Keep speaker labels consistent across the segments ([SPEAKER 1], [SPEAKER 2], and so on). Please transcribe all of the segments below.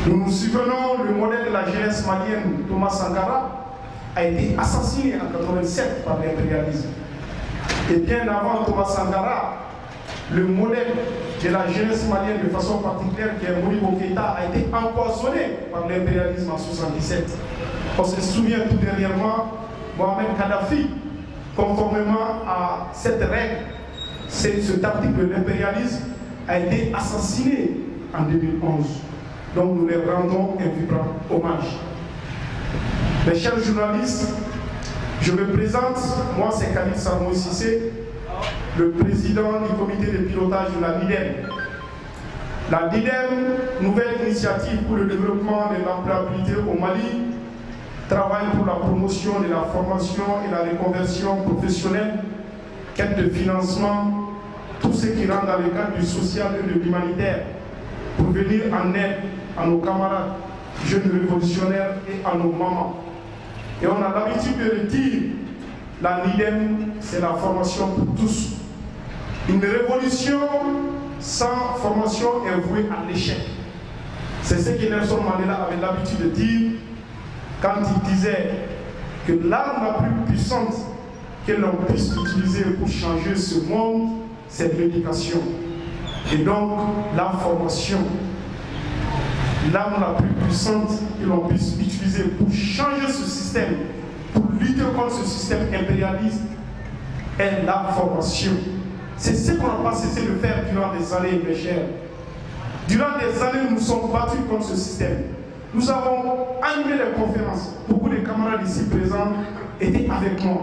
[SPEAKER 1] Nous nous souvenons, le modèle de la jeunesse malienne, Thomas Sankara, a été assassiné en 1987 par l'impérialisme. Et bien avant Thomas Sankara, le modèle de la jeunesse malienne de façon particulière, qui est Modibo Keïta, a été empoisonné par l'impérialisme en 1977. On se souvient tout dernièrement, Mohamed Kadhafi, conformément à cette règle, cet article de l'impérialisme a été assassiné en 2011. Donc nous les rendons un vibrant hommage. Mes chers journalistes, je me présente, moi c'est Khalid Sarmo Cissé, le président du comité de pilotage de la LIDEM. La LIDEM, nouvelle initiative pour le développement de l'employabilité au Mali, travaille pour la promotion de la formation et la reconversion professionnelle, quête de financement, tout ce qui rentre dans le cadre du social et de l'humanitaire, pour venir en aide à nos camarades, jeunes révolutionnaires et à nos mamans. Et on a l'habitude de le dire, la LIDEM, c'est la formation pour tous. Une révolution sans formation est vouée à l'échec. C'est ce que Nelson Mandela avait l'habitude de dire quand il disait que l'arme la plus puissante que l'on puisse utiliser pour changer ce monde, c'est l'éducation. Et donc, la formation. L'arme la plus puissante que l'on puisse utiliser pour changer ce système, pour lutter contre ce système impérialiste, est la formation. C'est ce qu'on n'a pas cessé de faire durant des années, mes chers. Durant des années, nous nous sommes battus contre ce système. Nous avons animé les conférences. Beaucoup de camarades ici présents étaient avec moi.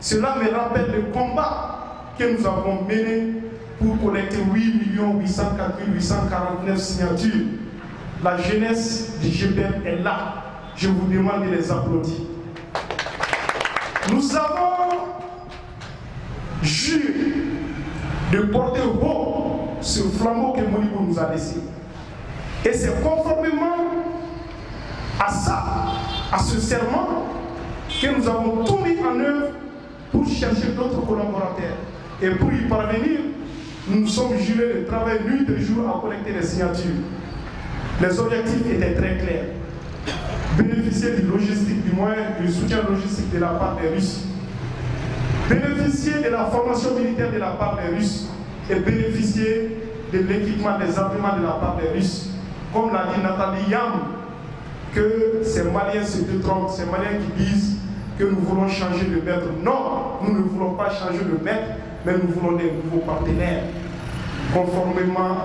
[SPEAKER 1] Cela me rappelle le combat que nous avons mené pour collecter 8 804 849 signatures. La jeunesse du GPM est là. Je vous demande de les applaudir. Nous avons juré de porter haut ce flambeau que Modibo nous a laissé. Et c'est conformément à ça, à ce serment, que nous avons tout mis en œuvre pour chercher d'autres collaborateurs. Et pour y parvenir, nous nous sommes jurés de travailler nuit et jour à collecter les signatures. Les objectifs étaient très clairs. Bénéficier du logistique, du moyen, du soutien logistique de la part des Russes. Bénéficier de la formation militaire de la part des Russes. Et bénéficier de l'équipement, des armements de la part des Russes. Comme l'a dit Nathalie Yam, que ces Maliens se détrompent, ces Maliens qui disent que nous voulons changer de maître. Non, nous ne voulons pas changer de maître, mais nous voulons des nouveaux partenaires, conformément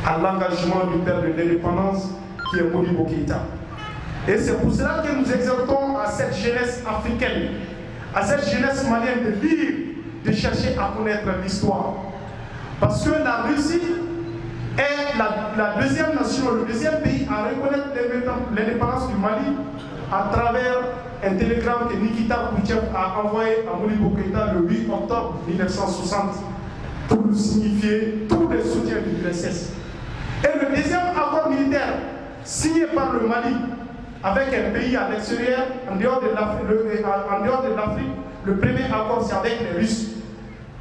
[SPEAKER 1] à l'engagement du père de l'indépendance qui est Modibo Keïta. Et c'est pour cela que nous exhortons à cette jeunesse africaine, à cette jeunesse malienne de lire, de chercher à connaître l'histoire. Parce que la Russie est la deuxième nation, le deuxième pays à reconnaître l'indépendance du Mali à travers un télégramme que Nikita Khrouchtchev a envoyé à Modibo Keïta le 8 octobre 1960 pour lui signifier tous les soutiens du PSS. Et le deuxième accord militaire signé par le Mali avec un pays à l'extérieur, en dehors de l'Afrique, le premier accord c'est avec les Russes.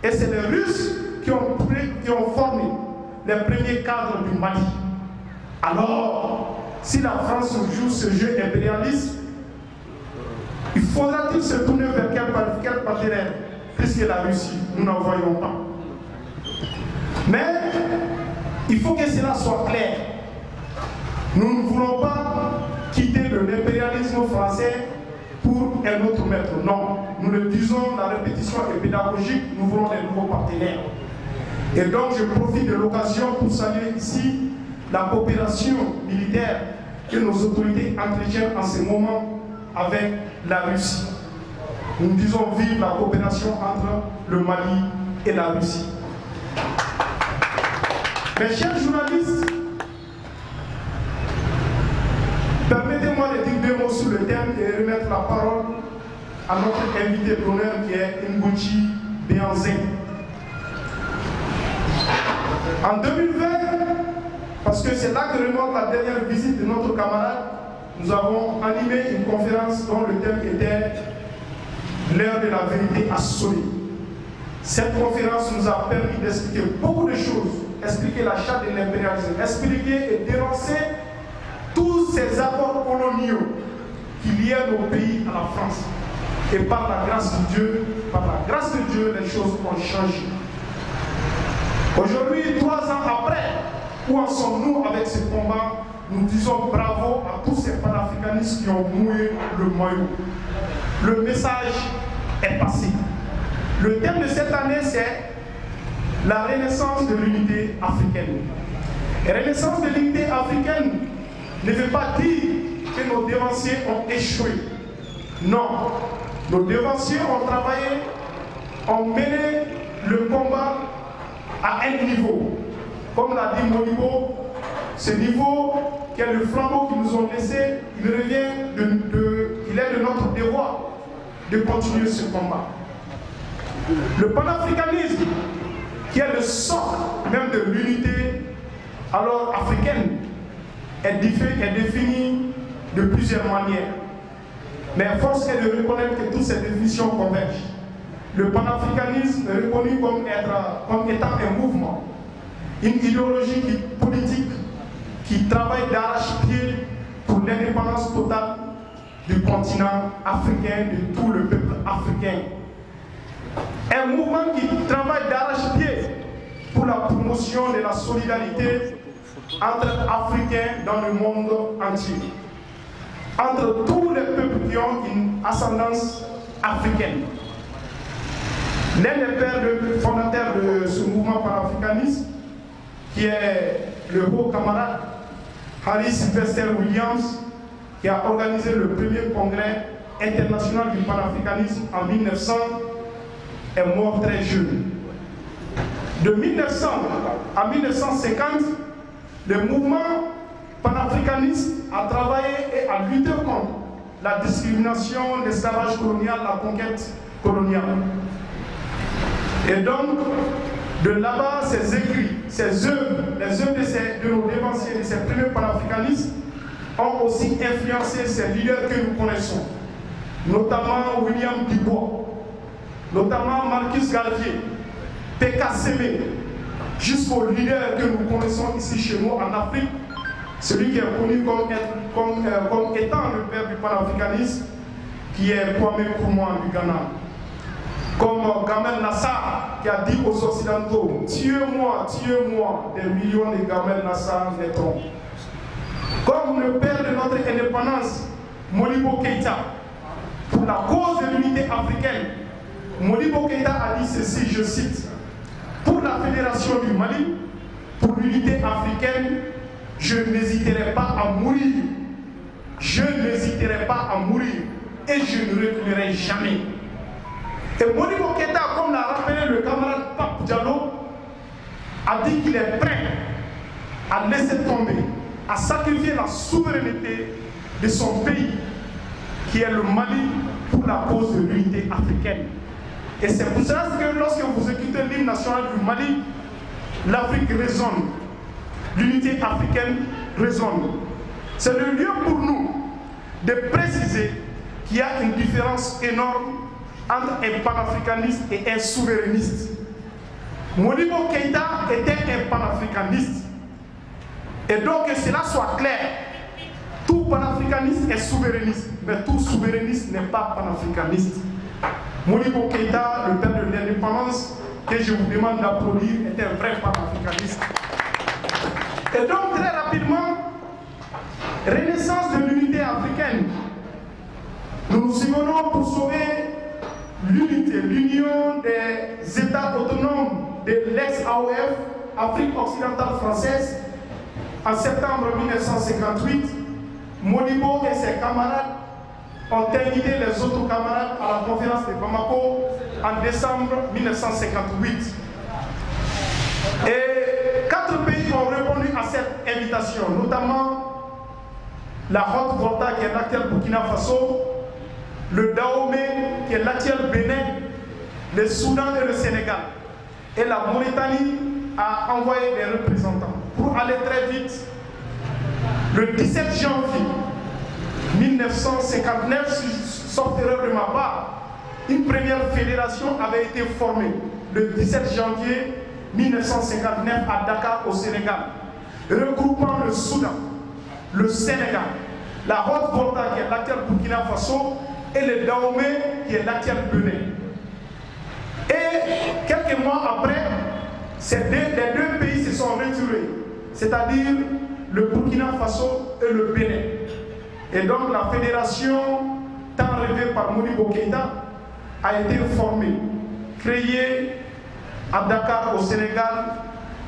[SPEAKER 1] Et c'est les Russes qui ont formé les premiers cadres du Mali. Alors, si la France joue ce jeu impérialiste, il faudra-t-il se tourner vers quel partenaire, puisque la Russie, nous n'en voyons pas. Mais il faut que cela soit clair. Nous ne voulons pas quitter l'impérialisme français pour un autre maître. Non, nous le disons, la répétition est pédagogique, nous voulons des nouveaux partenaires. Et donc je profite de l'occasion pour saluer ici la coopération militaire que nos autorités entretiennent en ce moment avec la Russie. Nous disons vive la coopération entre le Mali et la Russie. Mes chers journalistes, permettez-moi de dire deux mots sur le thème et remettre la parole à notre invité d'honneur qui est Nguchi Béanzin. En 2020, parce que c'est là que remonte la dernière visite de notre camarade, nous avons animé une conférence dont le thème était l'heure de la vérité assolue. Cette conférence nous a permis d'expliquer beaucoup de choses, expliquer la charte de l'impérialisme, expliquer et dénoncer ces accords coloniaux qui liaient nos pays à la France. Et par la grâce de Dieu, les choses ont changé. Aujourd'hui, 3 ans après, où en sommes-nous avec ce combat? Nous disons bravo à tous ces panafricanistes qui ont mouillé le maillot. Le message est passé. Le thème de cette année, c'est la renaissance de l'unité africaine. La renaissance de l'unité africaine ne veut pas dire que nos devanciers ont échoué. Non. Nos devanciers ont travaillé, ont mené le combat à un niveau. Comme l'a dit Modibo, ce niveau qui est le flambeau qu'ils nous ont laissé, il est de notre devoir de continuer ce combat. Le panafricanisme, qui est le socle même de l'unité alors africaine, est défini de plusieurs manières. Mais force est de reconnaître que toutes ces définitions convergent. Le panafricanisme est reconnu comme étant un mouvement, une idéologie politique qui travaille d'arrache-pied pour l'indépendance totale du continent africain, de tout le peuple africain. Un mouvement qui travaille d'arrache-pied pour la promotion de la solidarité entre Africains dans le monde entier, entre tous les peuples qui ont une ascendance africaine. L'un des pères fondateurs de ce mouvement panafricaniste, qui est le haut camarade Harry Sylvester Williams, qui a organisé le premier congrès international du panafricanisme en 1900, est mort très jeune. De 1900 à 1950, le mouvement panafricaniste a travaillé et a lutté contre la discrimination, l'esclavage colonial, la conquête coloniale. Et donc, de là-bas, ses écrits, ses œuvres, les œuvres de nos dévanciers, de ces premiers panafricanistes, ont aussi influencé ces leaders que nous connaissons, notamment William Dubois, notamment Marcus Garvey, P.K. Semé, jusqu'aux leaders que nous connaissons ici chez nous en Afrique, celui qui est connu comme étant le père du panafricanisme, qui est Kwame Nkrumah du Ghana. Comme Gamel Nassar qui a dit aux Occidentaux, tuez-moi, tuez-moi, des millions de Gamel Nassar naîtront. Comme le père de notre indépendance, Modibo Keïta, pour la cause de l'unité africaine, Modibo Keïta a dit ceci, je cite, pour la fédération du Mali, pour l'unité africaine, je n'hésiterai pas à mourir. Je n'hésiterai pas à mourir et je ne reculerai jamais. Et Modibo Keïta, comme l'a rappelé le camarade Pape Diallo, a dit qu'il est prêt à laisser tomber, à sacrifier la souveraineté de son pays, qui est le Mali, pour la cause de l'unité africaine. Et c'est pour cela que lorsque vous écoutez l'hymne national du Mali, l'Afrique résonne, l'unité africaine résonne. C'est le lieu pour nous de préciser qu'il y a une différence énorme entre un panafricaniste et un souverainiste. Modibo Keïta était un panafricaniste. Et donc que cela soit clair, tout panafricaniste est souverainiste, mais tout souverainiste n'est pas panafricaniste. Modibo Keïta, le père de l'indépendance, que je vous demande d'applaudir, est un vrai panafricaniste. Et donc très rapidement, renaissance de l'unité africaine. Nous nous souvenons pour sauver l'unité, l'union des États autonomes de l'ex-AOF, Afrique occidentale française, en septembre 1958, Modibo et ses camarades ont invité les autres camarades à la conférence de Bamako en décembre 1958. Et 4 pays ont répondu à cette invitation, notamment la Haute-Volta qui est l'actuel Burkina Faso, le Dahomey qui est l'actuel Bénin, le Soudan et le Sénégal. Et la Mauritanie a envoyé des représentants. Pour aller très vite, le 17 janvier 1959, sauf erreur de ma part, une première fédération avait été formée le 17 janvier 1959 à Dakar au Sénégal, regroupant le Soudan, le Sénégal, la Haute-Volta qui est l'actuel Burkina Faso et le Dahomey qui est l'actuel Bénin. Et quelques mois après, les deux pays se sont retirés, c'est-à-dire le Burkina Faso et le Bénin. Et donc la fédération, tant rêvée par Modibo Keïta, a été formée, créée à Dakar au Sénégal,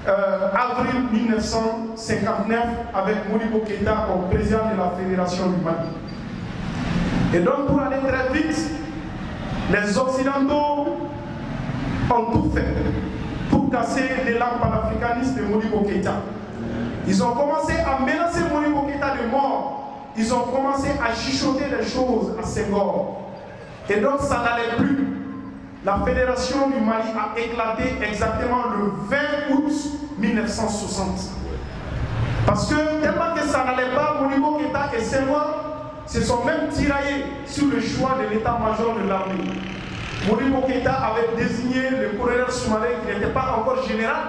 [SPEAKER 1] avril 1959, avec Modibo Keïta comme président de la fédération du Mali. Et donc pour aller très vite, les Occidentaux ont tout fait pour casser l'élan panafricaniste de Modibo Keïta. Ils ont commencé à menacer Modibo Keïta de mort. Ils ont commencé à chuchoter les choses à Senghor. Et donc ça n'allait plus. La fédération du Mali a éclaté exactement le 20 août 1960. Parce que tellement que ça n'allait pas, Modibo Keïta et Senghor se sont même tiraillés sur le choix de l'état-major de l'armée. Modibo Keïta avait désigné le colonel Soumaré qui n'était pas encore général,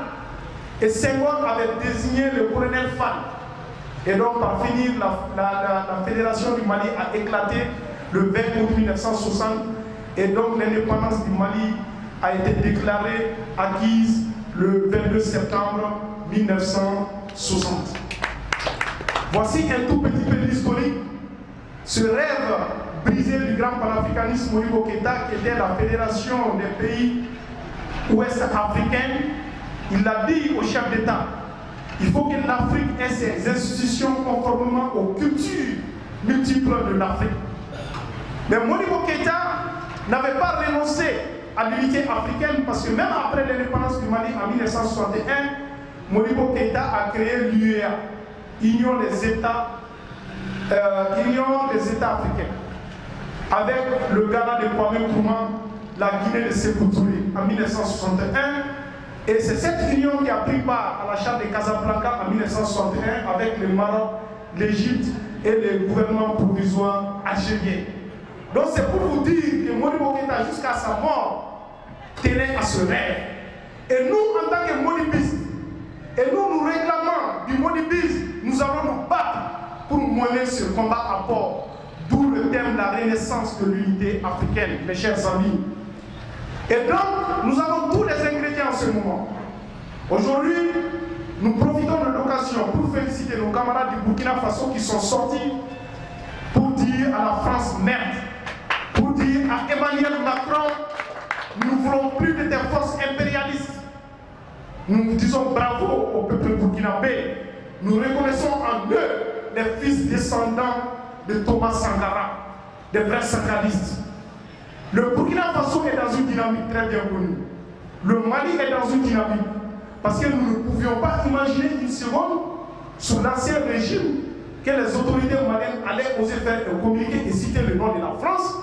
[SPEAKER 1] et Senghor avait désigné le colonel Fall. Et donc, par finir, la fédération du Mali a éclaté le 20 août 1960, et donc l'indépendance du Mali a été déclarée acquise le 22 septembre 1960. Voici un tout petit peu d'historique. Ce rêve brisé du grand panafricanisme Modibo Keïta, qui était la fédération des pays ouest-africains, il a dit au chef d'État: il faut que l'Afrique ait ses institutions conformément aux cultures multiples de l'Afrique. Mais Modibo Keïta n'avait pas renoncé à l'unité africaine, parce que même après l'indépendance du Mali en 1961, Modibo Keïta a créé l'UEA, Union des États africains, avec le Ghana de Kwame Nkrumah, la Guinée de Sékou Touré en 1961. Et c'est cette union qui a pris part à la charte de Casablanca en 1961 avec le Maroc, l'Égypte et le gouvernement provisoire algérien. Donc c'est pour vous dire que Modibo Keïta, jusqu'à sa mort, tenait à ce rêve. Et nous, en tant que modibistes, et nous réclamons du modibisme, nous allons nous battre pour mener ce combat à port. D'où le thème de la renaissance de l'unité africaine, mes chers amis. Et donc, nous avons tous les ingrédients en ce moment. Aujourd'hui, nous profitons de l'occasion pour féliciter nos camarades du Burkina Faso qui sont sortis pour dire à la France merde, pour dire à Emmanuel Macron: nous ne voulons plus de tes forces impérialistes. Nous disons bravo au peuple burkinabé. Nous reconnaissons en eux les fils descendants de Thomas Sankara, des vrais sankalistes. Le Burkina Faso est dans une dynamique très bien connue. Le Mali est dans une dynamique. Parce que nous ne pouvions pas imaginer une seconde, sous l'ancien régime, que les autorités maliennes allaient oser faire un communiqué et citer le nom de la France.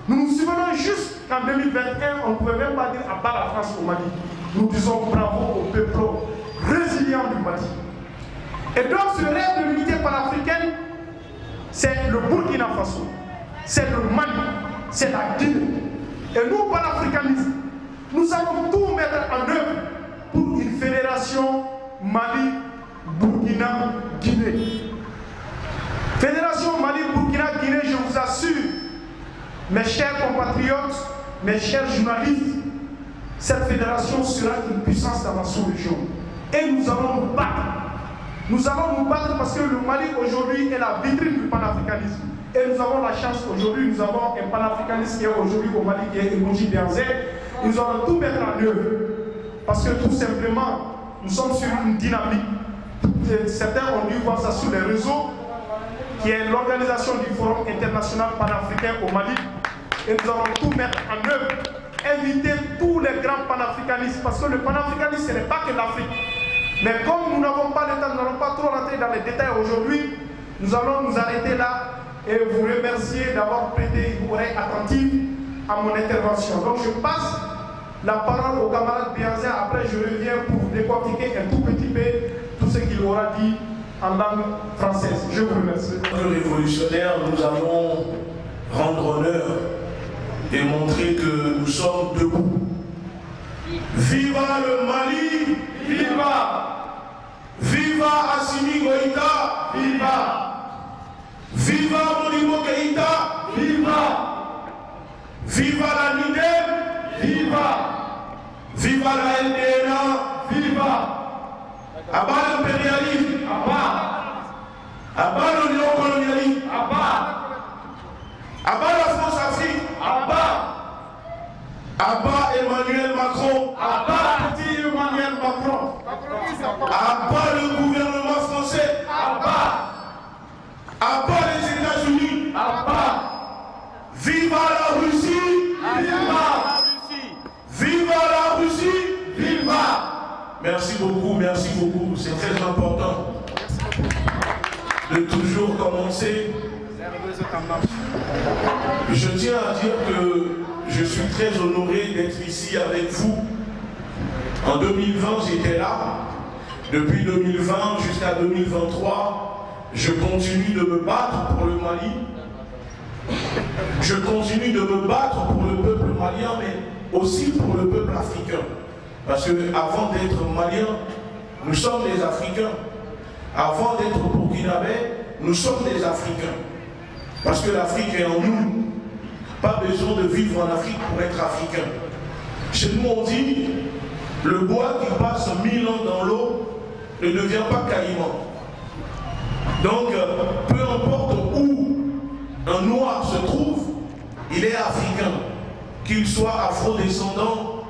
[SPEAKER 1] Nous nous souvenons juste qu'en 2021, on ne pouvait même pas dire à part la France au Mali. Nous disons bravo au peuple résilient du Mali. Et donc ce rêve de l'unité panafricaine, c'est le Burkina Faso, c'est le Mali, c'est la Guinée. Et nous, panafricanistes, nous allons tout mettre en œuvre pour une fédération Mali, Burkina, Guinée. Fédération Mali, Burkina, Guinée, je vous assure, mes chers compatriotes, mes chers journalistes, cette fédération sera une puissance dans la sous-région. Et nous allons nous battre. Nous allons nous battre parce que le Mali aujourd'hui est la vitrine du panafricanisme. Et nous avons la chance aujourd'hui, nous avons un panafricaniste qui est aujourd'hui au Mali, qui est Emoji Bianzé. Nous allons tout mettre en œuvre. Parce que tout simplement, nous sommes sur une dynamique. Certains ont dû voir ça sur les réseaux, qui est l'organisation du Forum international panafricain au Mali. Et nous allons tout mettre en œuvre. Inviter tous les grands panafricanistes, parce que le panafricanisme, ce n'est pas que l'Afrique. Mais comme nous n'avons pas le temps, nous n'allons pas trop rentrer dans les détails aujourd'hui, nous allons nous arrêter là et vous remercier d'avoir prêté une oreille attentive à mon intervention. Donc je passe la parole au camarade Bianzé, après je reviens pour vous décortiquer un tout petit peu tout ce qu'il aura dit en langue française. Je vous remercie.
[SPEAKER 2] Le révolutionnaire, nous allons rendre honneur et montrer que nous sommes debout. Viva le Mali! Viva! Viva Assimi Goïta! Viva! Viva Viva la NIDEM, viva! Viva la LDNA, viva! Abat l'impérialisme, abat! Abat le néocolonialisme, abat! Abat la France-Afrique, abat! Abat Emmanuel Macron, abat petit Emmanuel Macron! Abat le gouvernement français, abat! Abat les États-Unis, abat! Viva la Russie, viva! Viva la Russie, viva! Merci beaucoup, c'est très important de toujours commencer. Je tiens à dire que je suis très honoré d'être ici avec vous. En 2020, j'étais là. Depuis 2020 jusqu'à 2023, je continue de me battre pour le Mali. Je continue de me battre pour le peuple malien, mais aussi pour le peuple africain. Parce qu'avant d'être malien, nous sommes des Africains. Avant d'être burkinabés, nous sommes des Africains. Parce que l'Afrique est en nous. Pas besoin de vivre en Afrique pour être africain. Chez nous, on dit, le bois qui passe 1000 ans dans l'eau ne devient pas caïman. Donc, peu importe où un noir se trouve, il est africain. Qu'il soit afro-descendant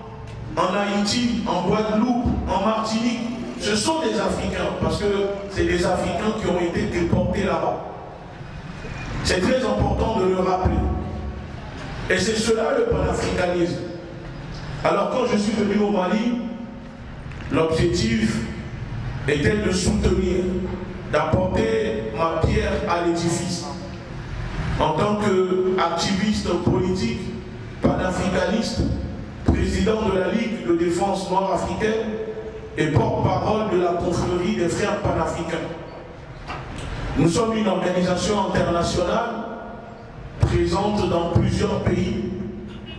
[SPEAKER 2] en Haïti, en Guadeloupe, en Martinique, ce sont des Africains, parce que c'est des Africains qui ont été déportés là-bas. C'est très important de le rappeler. Et c'est cela le panafricanisme. Alors quand je suis venu au Mali, l'objectif était de soutenir, d'apporter ma pierre à l'édifice. En tant qu'activiste politique, panafricaniste, président de la Ligue de défense noire africaine et porte-parole de la confrérie des frères panafricains. Nous sommes une organisation internationale présente dans plusieurs pays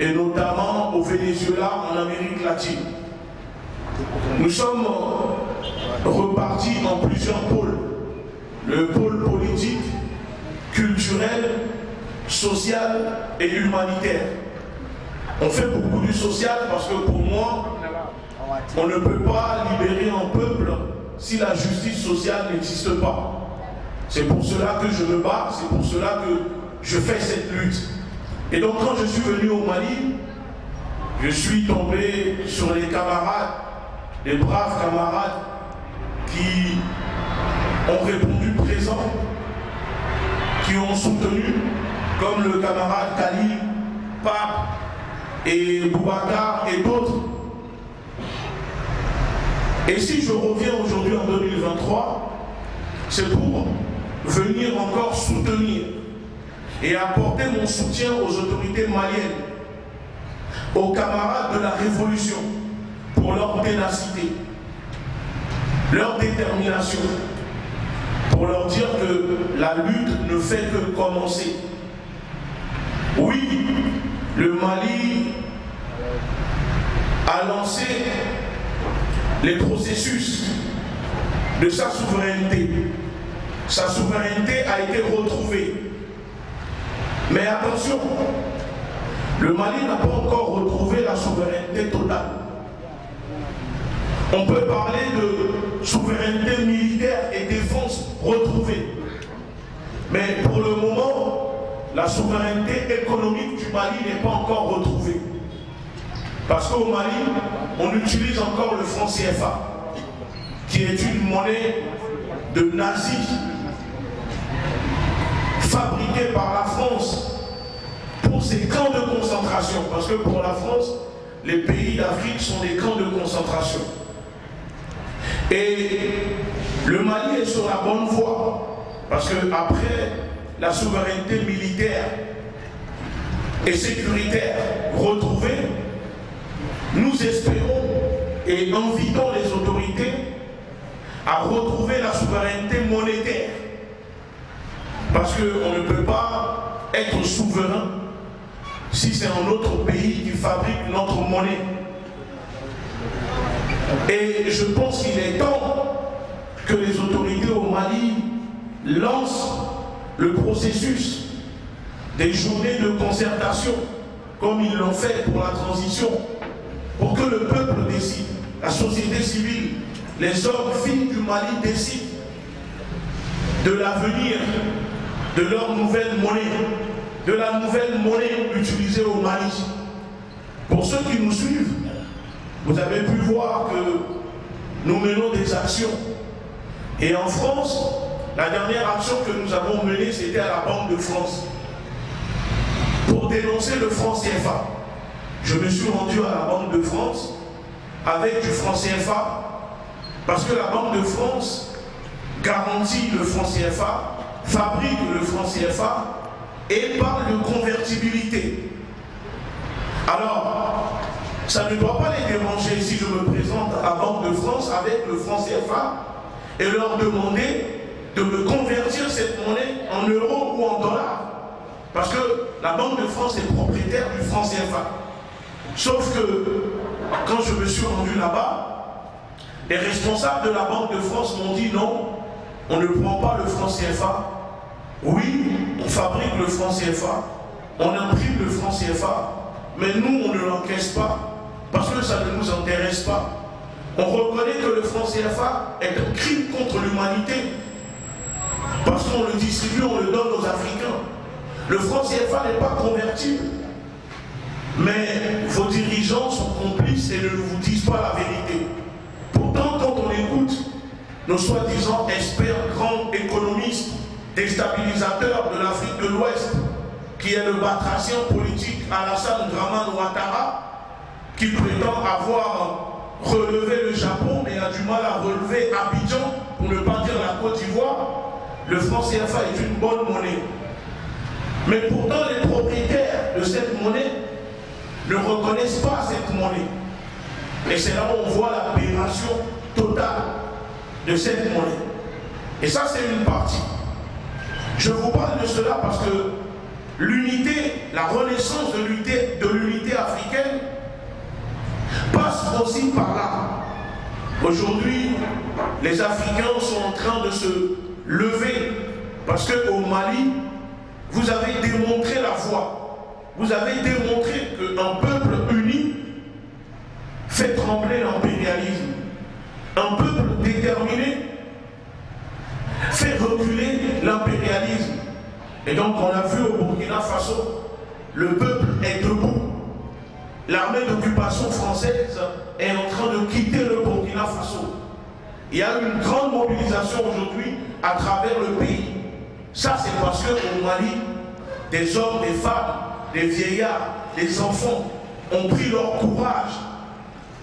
[SPEAKER 2] et notamment au Venezuela, en Amérique latine. Nous sommes repartis en plusieurs pôles. Le pôle politique, culturel, social et humanitaire. On fait beaucoup du social parce que pour moi, on ne peut pas libérer un peuple si la justice sociale n'existe pas. C'est pour cela que je me bats, c'est pour cela que je fais cette lutte. Et donc quand je suis venu au Mali, je suis tombé sur les camarades, les braves camarades qui ont répondu présent, qui ont soutenu, comme le camarade Kali, Pape et Boubacar et d'autres. Et si je reviens aujourd'hui en 2023, c'est pour venir encore soutenir et apporter mon soutien aux autorités maliennes, aux camarades de la Révolution, pour leur ténacité, leur détermination, pour leur dire que la lutte ne fait que commencer. Oui, le Mali a lancé les processus de sa souveraineté. Sa souveraineté a été retrouvée. Mais attention, le Mali n'a pas encore retrouvé la souveraineté totale. On peut parler de souveraineté militaire et défense retrouvée. Mais pour le moment, la souveraineté économique du Mali n'est pas encore retrouvée. Parce qu'au Mali, on utilise encore le franc CFA, qui est une monnaie de nazis, fabriquée par la France pour ses camps de concentration. Parce que pour la France, les pays d'Afrique sont des camps de concentration. Et le Mali est sur la bonne voie, parce qu'après la souveraineté militaire et sécuritaire retrouvée, nous espérons et invitons les autorités à retrouver la souveraineté monétaire. Parce qu'on ne peut pas être souverain si c'est un autre pays qui fabrique notre monnaie. Et je pense qu'il est temps que les autorités au Mali lancent le processus des journées de concertation comme ils l'ont fait pour la transition, pour que le peuple décide, la société civile, les hommes, filles du Mali décident de l'avenir de leur nouvelle monnaie, de la nouvelle monnaie utilisée au Mali. Pour ceux qui nous suivent, vous avez pu voir que nous menons des actions. Et en France, la dernière action que nous avons menée, c'était à la Banque de France, pour dénoncer le franc CFA. Je me suis rendu à la Banque de France avec du franc CFA, parce que la Banque de France garantit le franc CFA, fabrique le franc CFA et parle de convertibilité. Alors, ça ne doit pas les déranger si je me présente à la Banque de France avec le franc CFA et leur demander de me convertir cette monnaie en euros ou en dollars. Parce que la Banque de France est propriétaire du franc CFA. Sauf que, quand je me suis rendu là-bas, les responsables de la Banque de France m'ont dit non, on ne prend pas le franc CFA. Oui, on fabrique le franc CFA, on imprime le franc CFA, mais nous, on ne l'encaisse pas, parce que ça ne nous intéresse pas. On reconnaît que le franc CFA est un crime contre l'humanité, parce qu'on le distribue, on le donne aux Africains. Le franc CFA n'est pas convertible. Mais vos dirigeants sont complices et ne vous disent pas la vérité. Pourtant, quand on écoute nos soi-disant experts, grands économistes, déstabilisateurs de l'Afrique de l'Ouest, qui est le batracien politique Alassane Dramane Ouattara, qui prétend avoir relevé le Japon, mais a du mal à relever Abidjan, pour ne pas dire la Côte d'Ivoire, le franc CFA est une bonne monnaie. Mais pourtant, les propriétaires de cette monnaie ne reconnaissent pas cette monnaie. Et c'est là où on voit l'aberration totale de cette monnaie. Et ça, c'est une partie. Je vous parle de cela parce que l'unité, la renaissance de l'unité africaine passe aussi par là. Aujourd'hui, les Africains sont en train de se lever parce qu'au Mali, vous avez démontré la voie. Vous avez démontré qu'un peuple uni fait trembler l'impérialisme. Un peuple déterminé fait reculer l'impérialisme. Et donc on a vu au Burkina Faso, le peuple est debout. L'armée d'occupation française est en train de quitter le Burkina Faso. Il y a une grande mobilisation aujourd'hui à travers le pays. Ça, c'est parce qu'au Mali, des hommes, des femmes, des vieillards, des enfants ont pris leur courage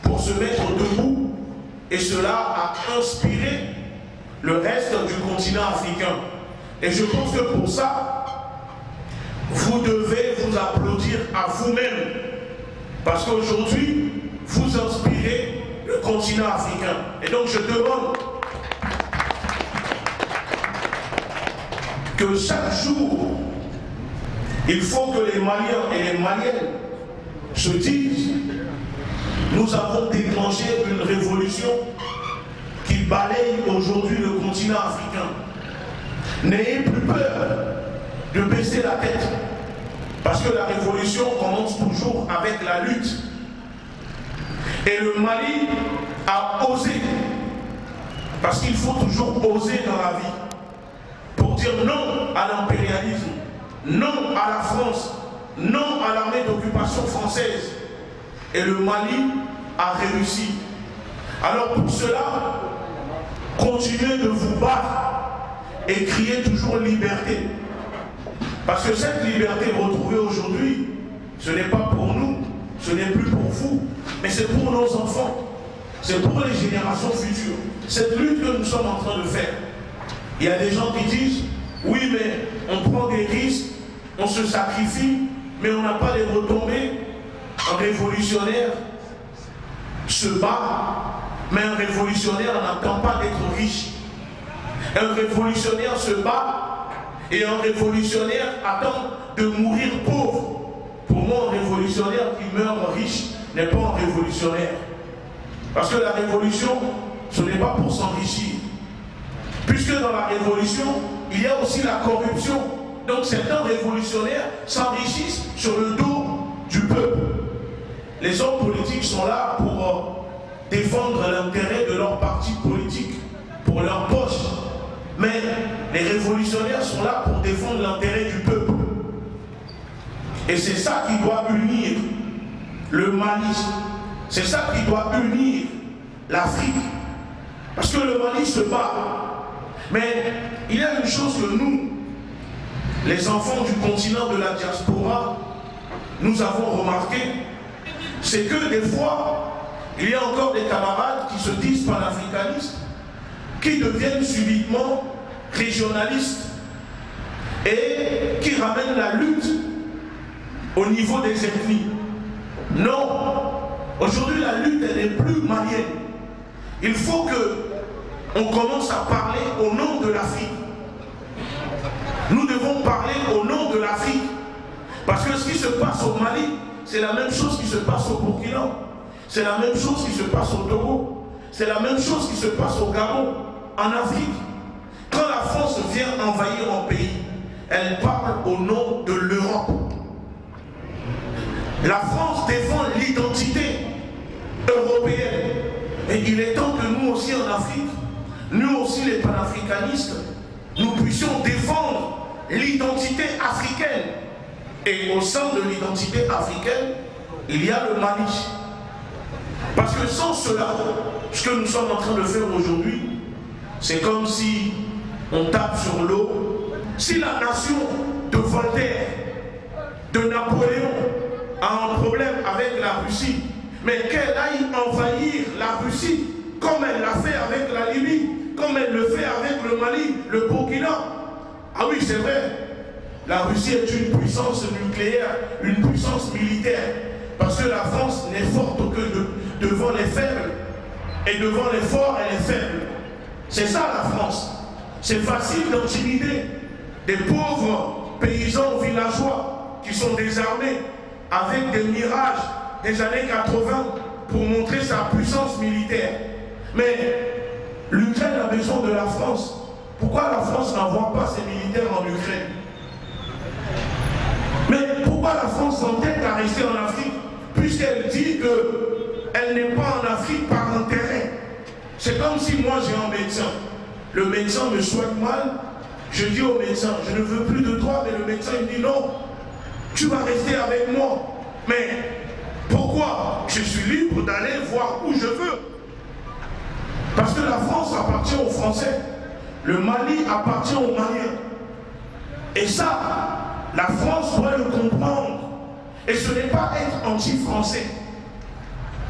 [SPEAKER 2] pour se mettre debout, et cela a inspiré le reste du continent africain. Et je pense que pour ça, vous devez vous applaudir à vous-même, parce qu'aujourd'hui, vous inspirez le continent africain. Et donc je demande que chaque jour, il faut que les Maliens et les Maliennes se disent: nous avons déclenché une révolution qui balaye aujourd'hui le continent africain. N'ayez plus peur de baisser la tête, parce que la révolution commence toujours avec la lutte. Et le Mali a osé, parce qu'il faut toujours oser dans la vie, pour dire non à l'impérialisme, non à la France, non à l'armée d'occupation française. Et le Mali a réussi. Alors pour cela, continuez de vous battre et criez toujours liberté. Parce que cette liberté retrouvée aujourd'hui, ce n'est pas pour nous, ce n'est plus pour vous, mais c'est pour nos enfants, c'est pour les générations futures. Cette lutte que nous sommes en train de faire. Il y a des gens qui disent: oui, mais on prend des risques, on se sacrifie, mais on n'a pas les retombées. Un révolutionnaire se bat, mais un révolutionnaire n'attend pas d'être riche. Un révolutionnaire se bat et un révolutionnaire attend de mourir pauvre. Pour moi, un révolutionnaire qui meurt riche n'est pas un révolutionnaire. Parce que la révolution, ce n'est pas pour s'enrichir. Puisque dans la révolution, il y a aussi la corruption. Donc certains révolutionnaires s'enrichissent sur le dos du peuple. Les hommes politiques sont là pour défendre l'intérêt de leur parti politique, pour leur poche. Mais les révolutionnaires sont là pour défendre l'intérêt du peuple. Et c'est ça qui doit unir le Mali. C'est ça qui doit unir l'Afrique. Parce que le Mali se bat. Mais il y a une chose que nous, les enfants du continent de la diaspora, nous avons remarqué, c'est que des fois, il y a encore des camarades qui se disent panafricanistes, qui deviennent subitement régionalistes et qui ramènent la lutte au niveau des ethnies. Non, aujourd'hui la lutte elle n'est plus malienne. Il faut que on commence à parler au nom de l'Afrique. Nous devons parler au nom de l'Afrique. Parce que ce qui se passe au Mali, c'est la même chose qui se passe au Burkina. C'est la même chose qui se passe au Togo. C'est la même chose qui se passe au Gabon, en Afrique. Quand la France vient envahir un pays, elle parle au nom de l'Europe. La France défend l'identité européenne. Et il est temps que nous aussi en Afrique, nous aussi les panafricanistes, nous puissions défendre l'identité africaine. Et au sein de l'identité africaine, il y a le Mali. Parce que sans cela, ce que nous sommes en train de faire aujourd'hui, c'est comme si on tape sur l'eau. Si la nation de Voltaire, de Napoléon, a un problème avec la Russie, mais qu'elle aille envahir la Russie, comme elle l'a fait avec la Libye, comme elle le fait avec le Mali, le Burkina. Ah oui, c'est vrai. La Russie est une puissance nucléaire, une puissance militaire. Parce que la France n'est forte que devant les faibles. Et devant les forts, elle est faible. C'est ça la France. C'est facile d'intimider des pauvres paysans villageois qui sont désarmés avec des mirages des années 80 pour montrer sa puissance militaire. Mais l'Ukraine a besoin de la France. Pourquoi la France n'envoie pas ses militaires en Ukraine? Mais pourquoi la France s'entête à rester en Afrique puisqu'elle dit qu'elle n'est pas en Afrique par intérêt? C'est comme si moi j'ai un médecin. Le médecin me souhaite mal. Je dis au médecin, je ne veux plus de toi. Mais le médecin il dit non, tu vas rester avec moi. Mais pourquoi? Je suis libre d'aller voir où je veux. Parce que la France appartient aux Français. Le Mali appartient aux Maliens. Et ça, la France doit le comprendre. Et ce n'est pas être anti-français.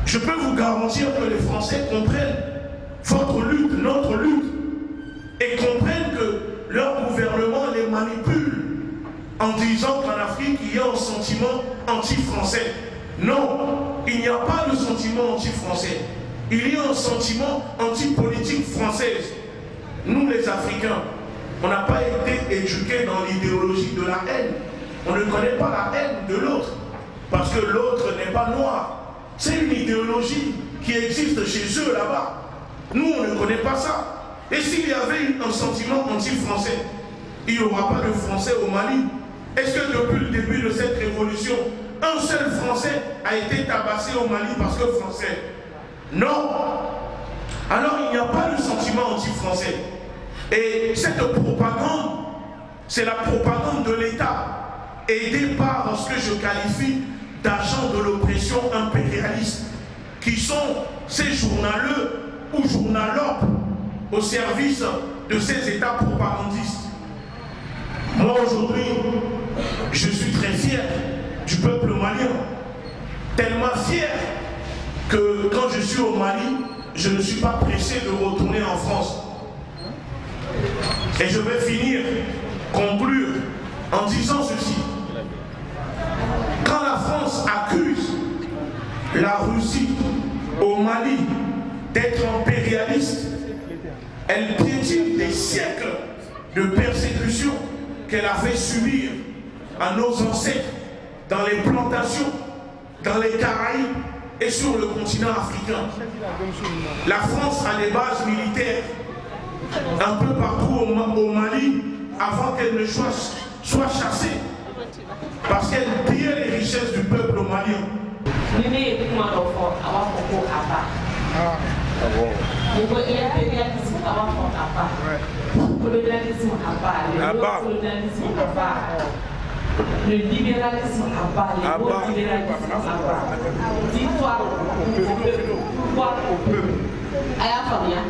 [SPEAKER 2] Je peux vous garantir que les Français comprennent votre lutte, notre lutte, et comprennent que leur gouvernement les manipule en disant qu'en Afrique, il y a un sentiment anti-français. Non, il n'y a pas de sentiment anti-français. Il y a un sentiment anti-politique française. Nous, les Africains, on n'a pas été éduqués dans l'idéologie de la haine. On ne connaît pas la haine de l'autre, parce que l'autre n'est pas noir. C'est une idéologie qui existe chez eux là-bas. Nous, on ne connaît pas ça. Et s'il y avait un sentiment anti-français, il n'y aura pas de Français au Mali. Est-ce que depuis le début de cette révolution, un seul Français a été tabassé au Mali parce que Français? Non. Alors il n'y a pas de sentiment anti-français. Et cette propagande, c'est la propagande de l'État, aidée par ce que je qualifie d'agents de l'oppression impérialiste, qui sont ces journaleux ou journalopes au service de ces États propagandistes. Moi aujourd'hui, je suis très fier du peuple malien, tellement fier que quand je suis au Mali, je ne suis pas pressé de retourner en France. Et je vais finir, conclure, en disant ceci. Quand la France accuse la Russie au Mali d'être impérialiste, elle piétine des siècles de persécution qu'elle a fait subir à nos ancêtres dans les plantations, dans les Caraïbes et sur le continent africain. La France a des bases militaires un peu partout au Mali avant qu'elle ne soit chassée Parce qu'elle pillait les richesses du peuple malien.
[SPEAKER 3] Le libéralisme à bas, le libéralisme à bas. Victoire au peuple. Pouvoir au peuple. Aya Fabien.